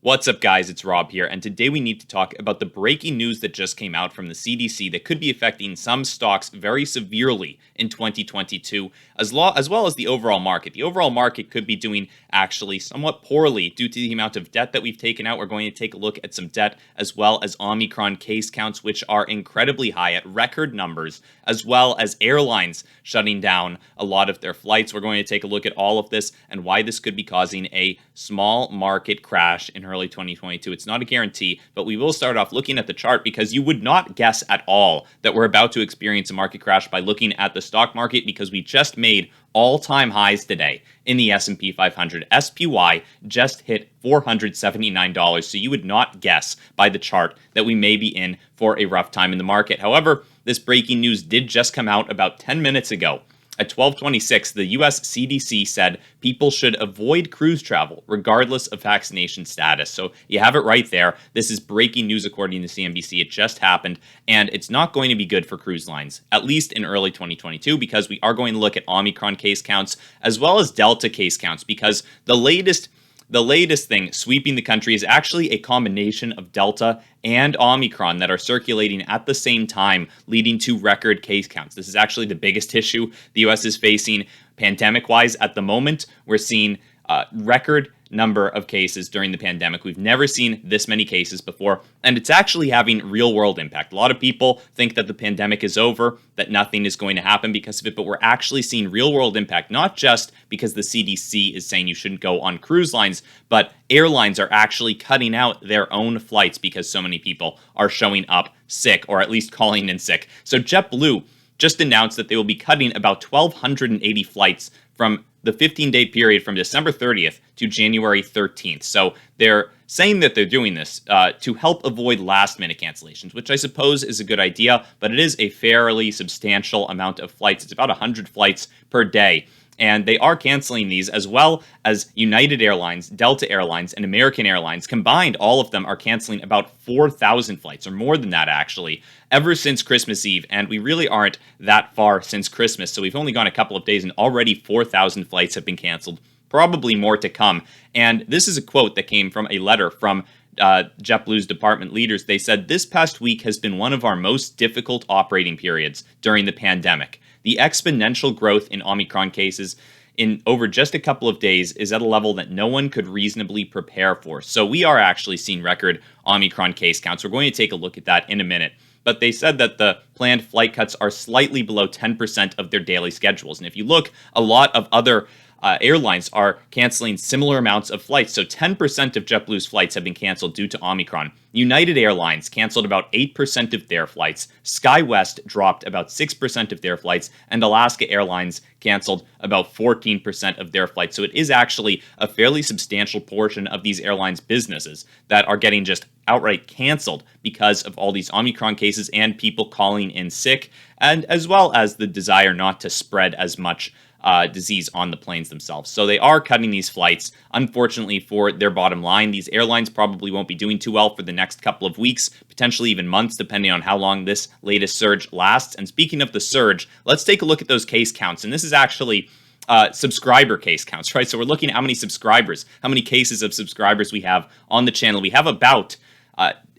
What's up, guys? It's Rob here, and today we need to talk about the breaking news that just came out from the CDC that could be affecting some stocks very severely in 2022, as well as the overall market. The overall market could be doing actually somewhat poorly due to the amount of debt that we've taken out. We're going to take a look at some debt, as well as Omicron case counts, which are incredibly high at record numbers, as well as airlines shutting down a lot of their flights. We're going to take a look at all of this and why this could be causing a small market crash in early 2022. It's not a guarantee, but we will start off looking at the chart because you would not guess at all that we're about to experience a market crash by looking at the stock market, because we just made all-time highs today in the S&P 500. SPY just hit $479, so you would not guess by the chart that we may be in for a rough time in the market. However, this breaking news did just come out about 10 minutes ago. At 12:26, the US CDC said people should avoid cruise travel regardless of vaccination status. So you have it right there. This is breaking news according to CNBC. It just happened, and it's not going to be good for cruise lines, at least in early 2022, because we are going to look at Omicron case counts as well as Delta case counts, because the latest thing sweeping the country is actually a combination of Delta and Omicron that are circulating at the same time, leading to record case counts. This is actually the biggest issue the U.S. is facing pandemic-wise at the moment. We're seeing record number of cases during the pandemic. We've never seen this many cases before, and it's actually having real-world impact. A lot of people think that the pandemic is over, that nothing is going to happen because of it, but we're actually seeing real-world impact, not just because the CDC is saying you shouldn't go on cruise lines, but airlines are actually cutting out their own flights because so many people are showing up sick, or at least calling in sick. So JetBlue just announced that they will be cutting about 1,280 flights from the 15-day period from December 30th to January 13th. So they're saying that they're doing this to help avoid last-minute cancellations, which I suppose is a good idea, but it is a fairly substantial amount of flights. It's about 100 flights per day. And they are canceling these, as well as United Airlines, Delta Airlines, and American Airlines. Combined, all of them are canceling about 4,000 flights, or more than that, actually, ever since Christmas Eve. And we really aren't that far since Christmas, so we've only gone a couple of days, and already 4,000 flights have been canceled. Probably more to come. And this is a quote that came from a letter from JetBlue's department leaders. They said, "This past week has been one of our most difficult operating periods during the pandemic. The exponential growth in Omicron cases in over just a couple of days is at a level that no one could reasonably prepare for." So we are actually seeing record Omicron case counts. We're going to take a look at that in a minute. But they said that the planned flight cuts are slightly below 10% of their daily schedules. And if you look, a lot of other airlines are canceling similar amounts of flights. So 10% of JetBlue's flights have been canceled due to Omicron. United Airlines canceled about 8% of their flights. SkyWest dropped about 6% of their flights. And Alaska Airlines canceled about 14% of their flights. So it is actually a fairly substantial portion of these airlines' businesses that are getting just outright canceled because of all these Omicron cases and people calling in sick, and as well as the desire not to spread as much disease on the planes themselves. So they are cutting these flights. Unfortunately for their bottom line, these airlines probably won't be doing too well for the next couple of weeks, potentially even months, depending on how long this latest surge lasts. And speaking of the surge, let's take a look at those case counts. And this is actually subscriber case counts, right? So we're looking at how many subscribers, how many cases of subscribers we have on the channel. We have about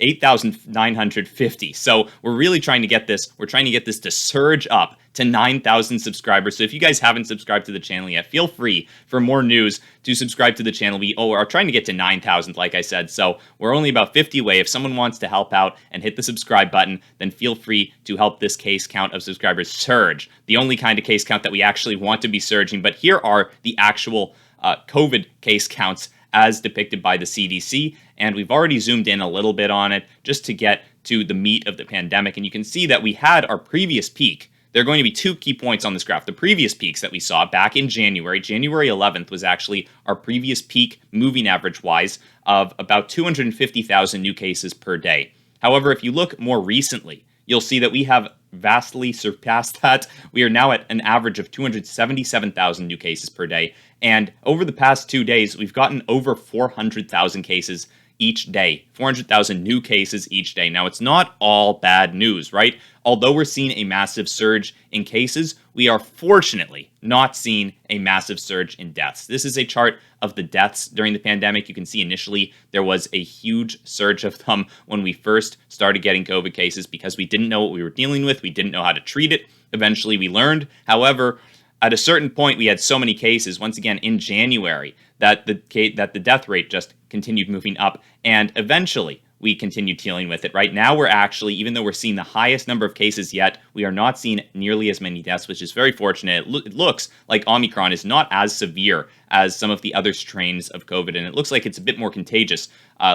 8,950. So we're really trying to get this. We're trying to get this to surge up to 9,000 subscribers. So if you guys haven't subscribed to the channel yet, feel free for more news to subscribe to the channel. We are trying to get to 9,000, like I said. So we're only about 50 away. If someone wants to help out and hit the subscribe button, then feel free to help this case count of subscribers surge. The only kind of case count that we actually want to be surging. But here are the actual COVID case counts as depicted by the CDC, and we've already zoomed in a little bit on it just to get to the meat of the pandemic. And you can see that we had our previous peak. There are going to be two key points on this graph. The previous peaks that we saw back in January 11th was actually our previous peak moving average-wise of about 250,000 new cases per day. However, if you look more recently, you'll see that we have vastly surpassed that. We are now at an average of 277,000 new cases per day. And over the past 2 days, we've gotten over 400,000 cases each day, 400,000 new cases each day. Now, it's not all bad news, right? Although we're seeing a massive surge in cases, we are fortunately not seeing a massive surge in deaths. This is a chart of the deaths during the pandemic. You can see initially there was a huge surge of them when we first started getting COVID cases because we didn't know what we were dealing with. We didn't know how to treat it. Eventually, we learned. However, at a certain point, we had so many cases, once again, in January, that the death rate just continued moving up. And eventually, we continued dealing with it. Right now, we're actually, even though we're seeing the highest number of cases yet, we are not seeing nearly as many deaths, which is very fortunate. It looks like Omicron is not as severe as some of the other strains of COVID, and it looks like it's a bit more contagious,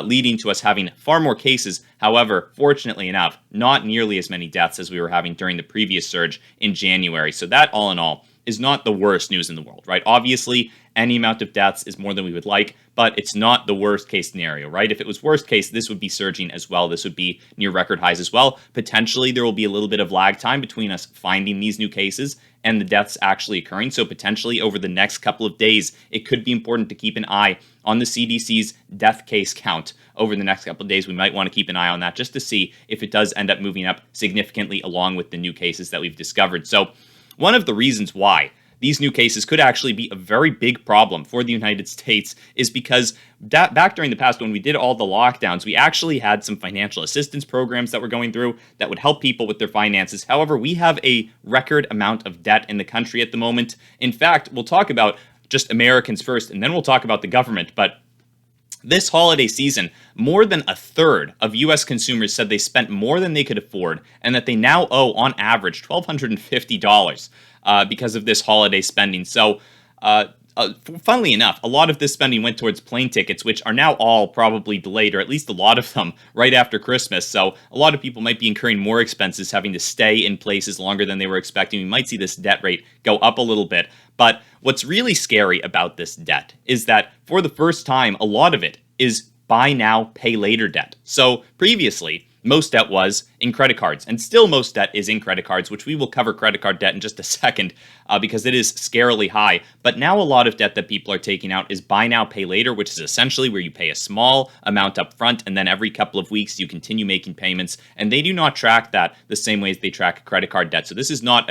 leading to us having far more cases. However, fortunately enough, not nearly as many deaths as we were having during the previous surge in January. So that, all in all, is not the worst news in the world, right? Obviously, any amount of deaths is more than we would like, but it's not the worst case scenario, right? If it was worst case, this would be surging as well. This would be near record highs as well. Potentially, there will be a little bit of lag time between us finding these new cases and the deaths actually occurring. So potentially over the next couple of days, it could be important to keep an eye on the CDC's death case count over the next couple of days. We might want to keep an eye on that just to see if it does end up moving up significantly along with the new cases that we've discovered. So one of the reasons why these new cases could actually be a very big problem for the United States is because back during the past, when we did all the lockdowns, we actually had some financial assistance programs that were going through that would help people with their finances. However, we have a record amount of debt in the country at the moment. In fact, we'll talk about just Americans first, and then we'll talk about the government. But this holiday season, more than a third of U.S. consumers said they spent more than they could afford and that they now owe, on average, $1,250 because of this holiday spending. So, funnily enough, a lot of this spending went towards plane tickets, which are now all probably delayed, or at least a lot of them, right after Christmas. So a lot of people might be incurring more expenses having to stay in places longer than they were expecting. We might see this debt rate go up a little bit. But what's really scary about this debt is that for the first time, a lot of it is buy now, pay later debt. So previously, most debt was in credit cards, and still most debt is in credit cards, which we will cover credit card debt in just a second because it is scarily high. But now a lot of debt that people are taking out is buy now, pay later, which is essentially where you pay a small amount up front, and then every couple of weeks you continue making payments. And they do not track that the same way as they track credit card debt. So this is not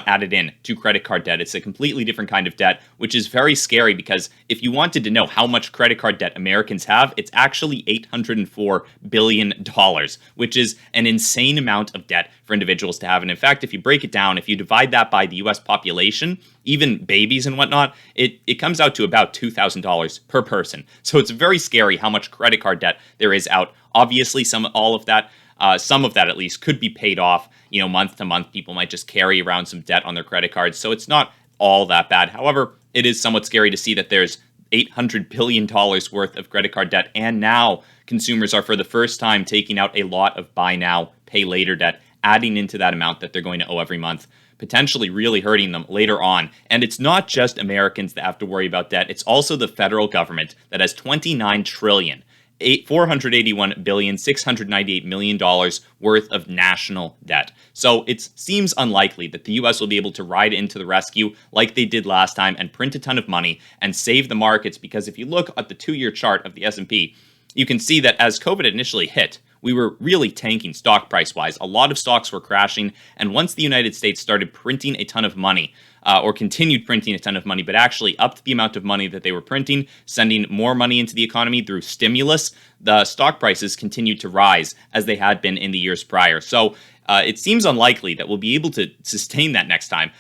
added in to credit card debt. It's a completely different kind of debt, which is very scary because if you wanted to know how much credit card debt Americans have, it's actually $804 billion, which is an insane amount of debt for individuals to have. And in fact, if you break it down, if you divide that by the US population, even babies and whatnot, it comes out to about $2,000 per person. So it's very scary how much credit card debt there is out. Obviously, some of that at least could be paid off, month to month. People might just carry around some debt on their credit cards. So it's not all that bad. However, it is somewhat scary to see that there's $800 billion worth of credit card debt. And now consumers are for the first time taking out a lot of buy now, pay later debt, adding into that amount that they're going to owe every month, potentially really hurting them later on. And it's not just Americans that have to worry about debt. It's also the federal government that has $29 trillion. $481,698 million worth of national debt. So it seems unlikely that the U.S. will be able to ride into the rescue like they did last time and print a ton of money and save the markets, because if you look at the 2-year chart of the S&P, you can see that as COVID initially hit, we were really tanking stock price-wise. A lot of stocks were crashing, and once the United States started printing a ton of money, or continued printing a ton of money, but actually upped the amount of money that they were printing, sending more money into the economy through stimulus, the stock prices continued to rise as they had been in the years prior. So it seems unlikely that we'll be able to sustain that next time,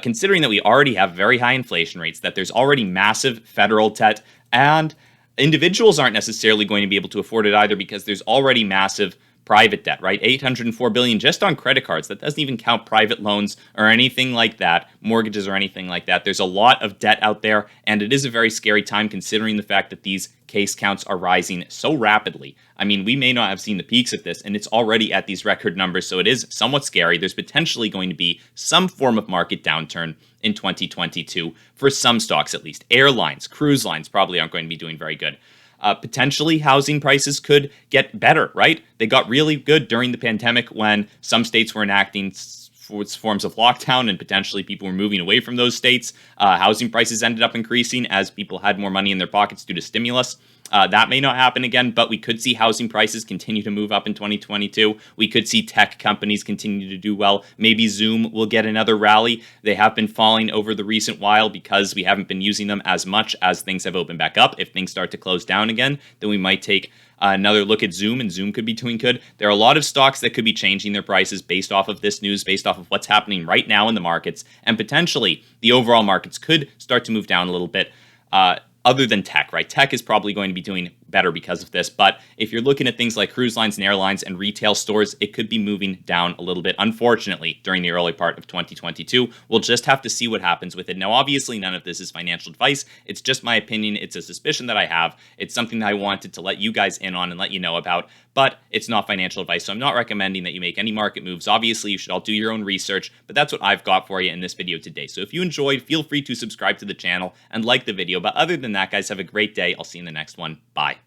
considering that we already have very high inflation rates, that there's already massive federal debt, and individuals aren't necessarily going to be able to afford it either because there's already massive private debt, right? $804 billion just on credit cards. That doesn't even count private loans or anything like that, mortgages or anything like that. There's a lot of debt out there, and it is a very scary time considering the fact that these case counts are rising so rapidly. I mean, we may not have seen the peaks of this, and it's already at these record numbers, so it is somewhat scary. There's potentially going to be some form of market downturn in 2022 for some stocks at least. Airlines, cruise lines probably aren't going to be doing very good. Potentially, housing prices could get better, right? They got really good during the pandemic when some states were enacting forms of lockdown and potentially people were moving away from those states. Housing prices ended up increasing as people had more money in their pockets due to stimulus. That may not happen again, but we could see housing prices continue to move up in 2022. We could see tech companies continue to do well. Maybe Zoom will get another rally. They have been falling over the recent while because we haven't been using them as much as things have opened back up. If things start to close down again, then we might take another look at Zoom, and Zoom could be doing good. There are a lot of stocks that could be changing their prices based off of this news, based off of what's happening right now in the markets, and potentially the overall markets could start to move down a little bit. Other than tech, right? Tech is probably going to be doing better because of this. But if you're looking at things like cruise lines and airlines and retail stores, it could be moving down a little bit, unfortunately, during the early part of 2022. We'll just have to see what happens with it. Now, obviously, none of this is financial advice. It's just my opinion. It's a suspicion that I have. It's something that I wanted to let you guys in on and let you know about, but it's not financial advice. So I'm not recommending that you make any market moves. Obviously, you should all do your own research, but that's what I've got for you in this video today. So if you enjoyed, feel free to subscribe to the channel and like the video. But other than that, guys, have a great day. I'll see you in the next one. Bye.